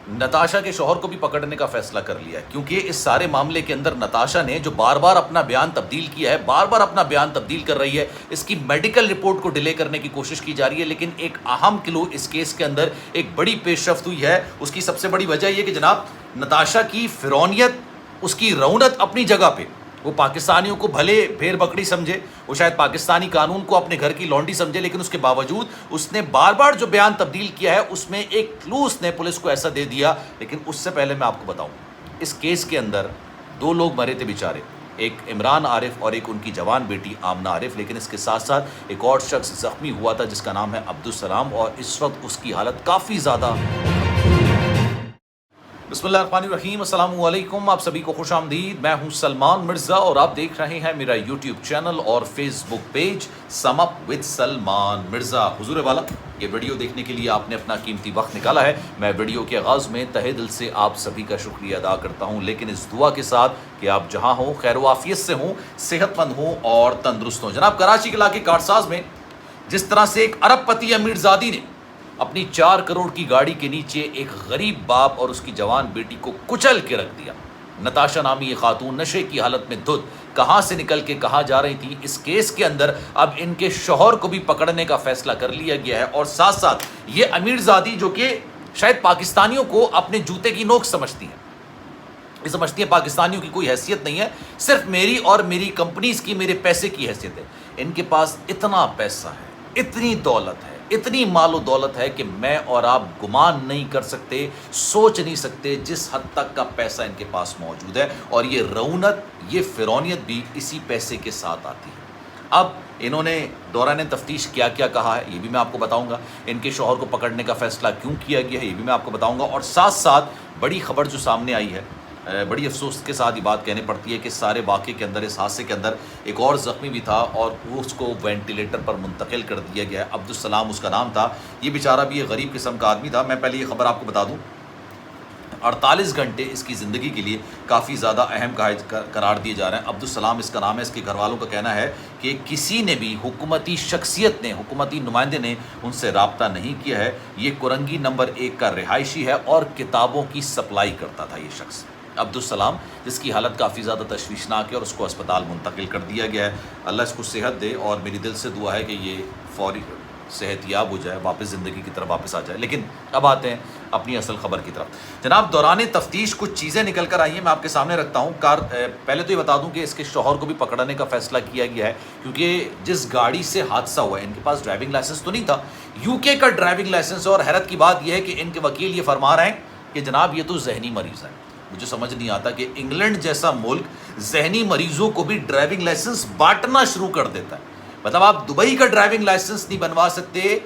نتاشا کے شوہر کو بھی پکڑنے کا فیصلہ کر لیا ہے، کیونکہ اس سارے معاملے کے اندر نتاشا نے جو بار بار اپنا بیان تبدیل کیا ہے، بار بار اپنا بیان تبدیل کر رہی ہے، اس کی میڈیکل رپورٹ کو ڈیلے کرنے کی کوشش کی جا رہی ہے، لیکن ایک اہم کلو اس کیس کے اندر ایک بڑی پیش رفت ہوئی ہے۔ اس کی سب سے بڑی وجہ یہ کہ جناب نتاشا کی فرعونیت، اس کی رونت اپنی جگہ پہ، وہ پاکستانیوں کو بھلے بھیر بکری سمجھے، وہ شاید پاکستانی قانون کو اپنے گھر کی لونڈی سمجھے، لیکن اس کے باوجود اس نے بار بار جو بیان تبدیل کیا ہے اس میں ایک کلو اس نے پولیس کو ایسا دے دیا۔ لیکن اس سے پہلے میں آپ کو بتاؤں، اس کیس کے اندر 2 لوگ مرے تھے بیچارے، ایک عمران عارف اور ایک ان کی جوان بیٹی آمنہ عارف، لیکن اس کے ساتھ ساتھ ایک اور شخص زخمی ہوا تھا جس کا نام ہے عبدالسلام، اور اس وقت اس کی حالت کافی زیادہ۔ بسم اللہ الرحمن الرحیم، السلام علیکم، آپ سبھی کو خوش آمدید۔ میں ہوں سلمان مرزا اور آپ دیکھ رہے ہیں میرا یوٹیوب چینل اور Facebook page sum up with Salman Mirza. حضور والا، یہ ویڈیو دیکھنے کے لیے آپ نے اپنا قیمتی وقت نکالا ہے۔ میں ویڈیو کے آغاز میں تہہ دل سے آپ سبھی کا شکریہ ادا کرتا ہوں، لیکن اس دعا کے ساتھ کہ آپ جہاں ہوں خیر و عافیت سے ہوں، صحت مند ہوں اور تندرست ہوں۔ جناب کراچی کے علاقے کارساز میں جس طرح سے ایک ارب پتی امیر زادی نے اپنی 4 کروڑ کی گاڑی کے نیچے ایک غریب باپ اور اس کی جوان بیٹی کو کچل کے رکھ دیا، نتاشا نامی یہ خاتون نشے کی حالت میں دھت کہاں سے نکل کے کہاں جا رہی تھی، اس کیس کے اندر اب ان کے شوہر کو بھی پکڑنے کا فیصلہ کر لیا گیا ہے، اور ساتھ ساتھ یہ امیر زادی جو کہ شاید پاکستانیوں کو اپنے جوتے کی نوک سمجھتی ہیں، یہ سمجھتی ہیں پاکستانیوں کی کوئی حیثیت نہیں ہے، صرف میری اور میری کمپنیز کی، میرے پیسے کی حیثیت ہے۔ ان کے پاس اتنا پیسہ ہے، اتنی دولت ہے، اتنی مال و دولت ہے کہ میں اور آپ گمان نہیں کر سکتے، سوچ نہیں سکتے جس حد تک کا پیسہ ان کے پاس موجود ہے، اور یہ رونت، یہ فرعونیت بھی اسی پیسے کے ساتھ آتی ہے۔ اب انہوں نے دوران تفتیش کیا کیا کہا ہے یہ بھی میں آپ کو بتاؤں گا، ان کے شوہر کو پکڑنے کا فیصلہ کیوں کیا گیا ہے یہ بھی میں آپ کو بتاؤں گا، اور ساتھ ساتھ بڑی خبر جو سامنے آئی ہے، بڑی افسوس کے ساتھ یہ بات کہنے پڑتی ہے کہ سارے واقعے کے اندر، اس حادثے کے اندر ایک اور زخمی بھی تھا، اور وہ اس کو وینٹیلیٹر پر منتقل کر دیا گیا ہے۔ عبدالسلام اس کا نام تھا، یہ بیچارہ بھی ایک غریب قسم کا آدمی تھا۔ میں پہلے یہ خبر آپ کو بتا دوں، 48 گھنٹے اس کی زندگی کے لیے کافی زیادہ اہم قرار دیے جا رہے ہیں۔ عبدالسلام اس کا نام ہے، اس کے گھر والوں کا کہنا ہے کہ کسی نے بھی حکومتی شخصیت نے، حکومتی نمائندے نے ان سے رابطہ نہیں کیا ہے۔ یہ کورنگی نمبر 1 کا رہائشی ہے اور کتابوں کی سپلائی کرتا تھا یہ شخص عبدالسلام، جس کی حالت کافی زیادہ تشویشناک ہے اور اس کو اسپتال منتقل کر دیا گیا ہے۔ اللہ اس کو صحت دے، اور میری دل سے دعا ہے کہ یہ فوری صحت یاب ہو جائے، واپس زندگی کی طرف واپس آ جائے۔ لیکن اب آتے ہیں اپنی اصل خبر کی طرف۔ جناب دوران تفتیش کچھ چیزیں نکل کر آئی ہیں، میں آپ کے سامنے رکھتا ہوں۔ پہلے تو یہ بتا دوں کہ اس کے شوہر کو بھی پکڑنے کا فیصلہ کیا گیا ہے، کیونکہ جس گاڑی سے حادثہ ہوا ہے، ان کے پاس ڈرائیونگ لائسنس تو نہیں تھا، UK کا ڈرائیونگ لائسنس ہے، اور حیرت کی بات یہ ہے کہ ان کے وکیل یہ فرما رہے ہیں کہ جناب یہ تو ذہنی مریض ہے۔ مجھے سمجھ نہیں آتا کہ انگلینڈ جیسا ملک ذہنی مریضوں کو بھی ڈرائیونگ لائسنس بانٹنا شروع کر دیتا ہے۔ مطلب آپ دبئی کا ڈرائیونگ لائسنس نہیں بنوا سکتے،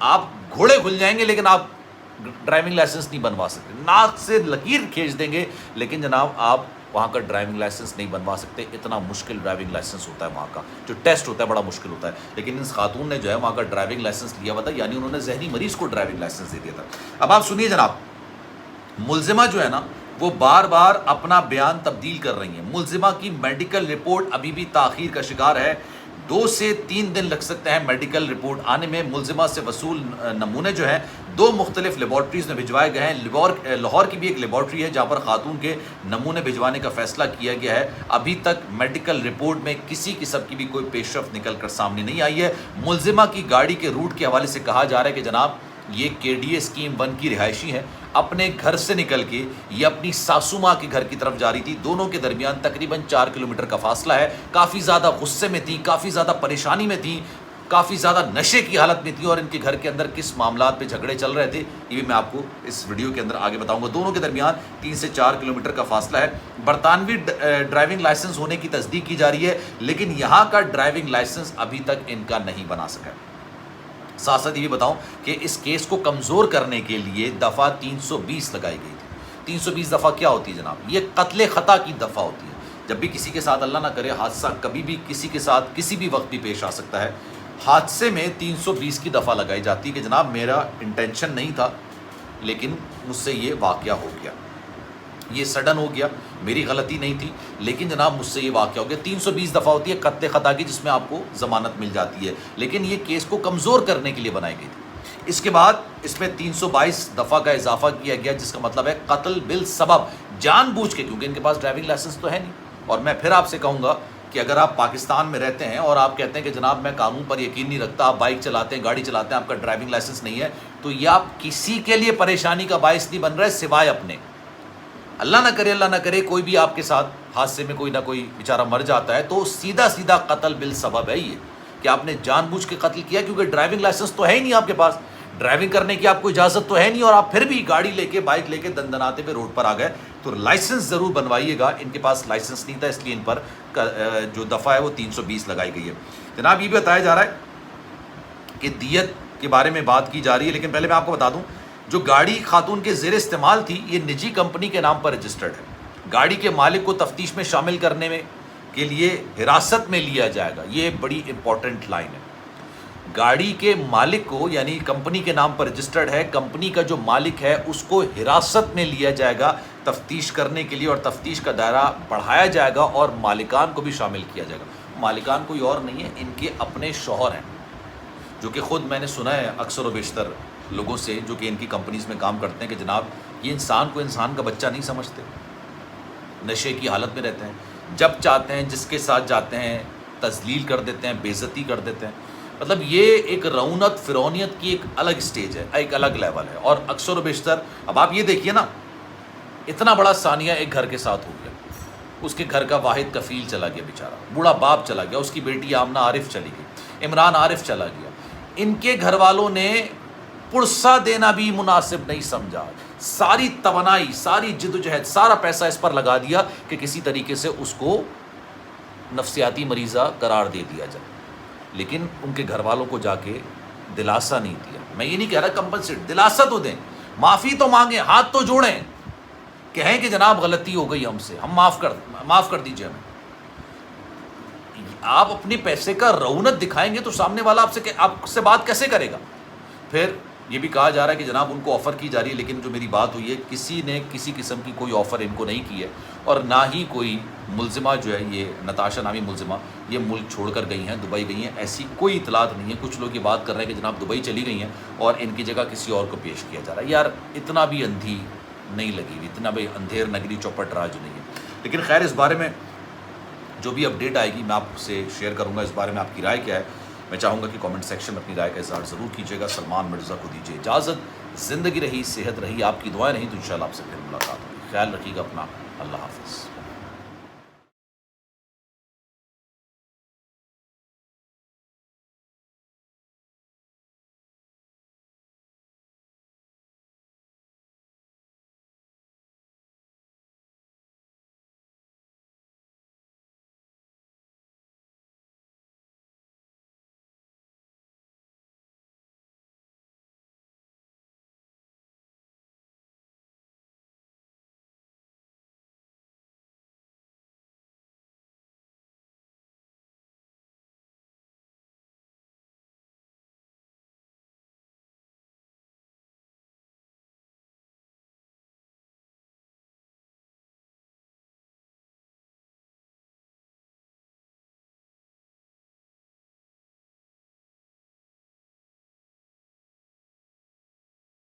آپ گھوڑے کھل جائیں گے لیکن آپ ڈرائیونگ لائسنس نہیں بنوا سکتے، ناک سے لکیر کھینچ دیں گے لیکن جناب آپ وہاں کا ڈرائیونگ لائسنس نہیں بنوا سکتے۔ اتنا مشکل ڈرائیونگ لائسنس ہوتا ہے، وہاں کا جو ٹیسٹ ہوتا ہے بڑا مشکل ہوتا ہے، لیکن اس خاتون نے جو ہے وہاں کا ڈرائیونگ لائسنس لیا ہوا تھا، یعنی انہوں نے ذہنی مریض کو ڈرائیونگ لائسنس دے دیا تھا۔ اب آپ سنیے جناب، ملزمہ جو ہے نا وہ بار بار اپنا بیان تبدیل کر رہی ہیں۔ ملزمہ کی میڈیکل رپورٹ ابھی بھی تاخیر کا شکار ہے، 2 سے 3 دن لگ سکتے ہیں میڈیکل رپورٹ آنے میں۔ ملزمہ سے وصول نمونے جو ہیں 2 مختلف لیبارٹریز میں بھجوائے گئے ہیں۔ لاہور کی بھی ایک لیبارٹری ہے جہاں پر خاتون کے نمونے بھجوانے کا فیصلہ کیا گیا ہے۔ ابھی تک میڈیکل رپورٹ میں کسی قسم کی بھی کوئی پیش رفت نکل کر سامنے نہیں آئی ہے۔ ملزمہ کی گاڑی کے روٹ کے حوالے سے کہا جا رہا ہے کہ جناب یہ KDA اسکیم 1 کی رہائشی ہے، اپنے گھر سے نکل کے یہ اپنی ساسو ماں کے گھر کی طرف جا رہی تھی، دونوں کے درمیان تقریباً 4 کلومیٹر کا فاصلہ ہے۔ کافی زیادہ غصے میں تھی، کافی زیادہ پریشانی میں تھی، کافی زیادہ نشے کی حالت میں تھی، اور ان کے گھر کے اندر کس معاملات پہ جھگڑے چل رہے تھے یہ بھی میں آپ کو اس ویڈیو کے اندر آگے بتاؤں گا۔ دونوں کے درمیان 3 سے 4 کلومیٹر کا فاصلہ ہے۔ برطانوی ڈرائیونگ لائسنس ہونے کی تصدیق کی جا رہی ہے، لیکن یہاں کا ڈرائیونگ لائسنس ابھی تک ان کا نہیں بنا سکا ہے۔ ساتھ ساتھ یہ بھی بتاؤں کہ اس کیس کو کمزور کرنے کے لیے دفعہ 320 لگائی گئی تھی۔ 320 دفعہ کیا ہوتی ہے جناب؟ یہ قتل خطا کی دفعہ ہوتی ہے۔ جب بھی کسی کے ساتھ اللہ نہ کرے حادثہ کبھی بھی کسی کے ساتھ کسی بھی وقت بھی پیش آ سکتا ہے، حادثے میں 320 کی دفعہ لگائی جاتی ہے کہ جناب میرا انٹینشن نہیں تھا لیکن مجھ سے یہ واقعہ ہو گیا، یہ سڈن ہو گیا، میری غلطی نہیں تھی لیکن جناب مجھ سے یہ واقعہ ہو گیا۔ 320 دفعہ ہوتی ہے قتل خطا کی، جس میں آپ کو ضمانت مل جاتی ہے، لیکن یہ کیس کو کمزور کرنے کے لیے بنائی گئی تھی۔ اس کے بعد اس میں 322 دفعہ کا اضافہ کیا گیا، جس کا مطلب ہے قتل بالسبب، جان بوجھ کے، کیونکہ ان کے پاس ڈرائیونگ لائسنس تو ہے نہیں۔ اور میں پھر آپ سے کہوں گا کہ اگر آپ پاکستان میں رہتے ہیں اور آپ کہتے ہیں کہ جناب میں قانون پر یقین نہیں رکھتا، آپ بائک چلاتے ہیں، گاڑی چلاتے ہیں، آپ کا ڈرائیونگ لائسنس نہیں ہے، تو یہ آپ کسی کے لیے پریشانی کا باعث نہیں بن رہے سوائے اپنے۔ اللہ نہ کرے کوئی بھی آپ کے ساتھ حادثے میں کوئی نہ کوئی بیچارہ مر جاتا ہے تو سیدھا سیدھا قتل بالسبب ہے یہ، کہ آپ نے جان بوجھ کے قتل کیا، کیونکہ ڈرائیونگ لائسنس تو ہے ہی نہیں آپ کے پاس، ڈرائیونگ کرنے کی آپ کو اجازت تو ہے نہیں، اور آپ پھر بھی گاڑی لے کے، بائک لے کے دندناتے پہ روڈ پر آ گئے۔ تو لائسنس ضرور بنوائیے گا۔ ان کے پاس لائسنس نہیں تھا، اس لیے ان پر جو دفعہ ہے وہ 320 لگائی گئی ہے۔ جناب یہ بھی بتایا جا رہا ہے کہ دیت کے بارے میں بات کی جا رہی ہے، لیکن پہلے میں آپ کو بتا دوں جو گاڑی خاتون کے زیر استعمال تھی یہ نجی کمپنی کے نام پر رجسٹرڈ ہے۔ گاڑی کے مالک کو تفتیش میں شامل کرنے میں کے لیے حراست میں لیا جائے گا، یہ بڑی امپورٹنٹ لائن ہے۔ گاڑی کے مالک کو، یعنی کمپنی کے نام پر رجسٹرڈ ہے، کمپنی کا جو مالک ہے اس کو حراست میں لیا جائے گا تفتیش کرنے کے لیے، اور تفتیش کا دائرہ بڑھایا جائے گا اور مالکان کو بھی شامل کیا جائے گا۔ مالکان کوئی اور نہیں ہے، ان کے اپنے شوہر ہیں، جو کہ خود میں نے سنا ہے اکثر و بیشتر لوگوں سے جو کہ ان کی کمپنیز میں کام کرتے ہیں کہ جناب یہ انسان کو انسان کا بچہ نہیں سمجھتے، نشے کی حالت میں رہتے ہیں، جب چاہتے ہیں جس کے ساتھ جاتے ہیں تذلیل کر دیتے ہیں، بے عزتی کر دیتے ہیں۔ مطلب یہ ایک رونت فرونیت کی ایک الگ سٹیج ہے، ایک الگ لیول ہے، اور اکثر و بیشتر اب آپ یہ دیکھیے نا، اتنا بڑا ثانیہ ایک گھر کے ساتھ ہو گیا، اس کے گھر کا واحد کفیل چلا گیا بیچارہ، بوڑھا باپ چلا گیا، اس کی بیٹی آمنہ عارف چلی گئی، عمران عارف چلا گیا، ان کے گھر والوں نے پرسہ دینا بھی مناسب نہیں سمجھا، ساری توانائی، ساری جدوجہد، سارا پیسہ اس پر لگا دیا کہ کسی طریقے سے اس کو نفسیاتی مریضہ قرار دے دیا جائے، لیکن ان کے گھر والوں کو جا کے دلاسا نہیں دیا۔ میں یہ نہیں کہہ رہا کمپنسیٹ، دلاسا تو دیں، معافی تو مانگیں، ہاتھ تو جوڑیں، کہیں کہ جناب غلطی ہو گئی ہم سے، ہم معاف کر دیجئے ہمیں۔ آپ اپنے پیسے کا رونت دکھائیں گے تو سامنے والا آپ سے بات کیسے کرے گا؟ پھر یہ بھی کہا جا رہا ہے کہ جناب ان کو آفر کی جا رہی ہے، لیکن جو میری بات ہوئی ہے کسی نے کسی قسم کی کوئی آفر ان کو نہیں کی ہے، اور نہ ہی کوئی ملزمہ جو ہے یہ نتاشا نامی ملزمہ یہ ملک چھوڑ کر گئی ہیں، دبئی گئی ہیں، ایسی کوئی اطلاعات نہیں ہے۔ کچھ لوگ یہ بات کر رہے ہیں کہ جناب دبئی چلی گئی ہیں اور ان کی جگہ کسی اور کو پیش کیا جا رہا ہے۔ یار اتنا بھی اندھی نہیں لگی ہوئی، اتنا بھی اندھیر نگری چوپٹ راج نہیں ہے۔ لیکن خیر اس بارے میں جو بھی اپڈیٹ آئے گی میں آپ سے شیئر کروں گا۔ اس بارے میں آپ کی رائے کیا ہے؟ میں چاہوں گا کہ کامنٹ سیکشن میں اپنی رائے کا اظہار ضرور کیجیے گا۔ سلمان مرزا کو دیجیے اجازت، زندگی رہی، صحت رہی، آپ کی دعائیں رہیں تو انشاءاللہ آپ سے پھر ملاقات ہوگی۔ خیال رکھیے گا اپنا، اللہ حافظ۔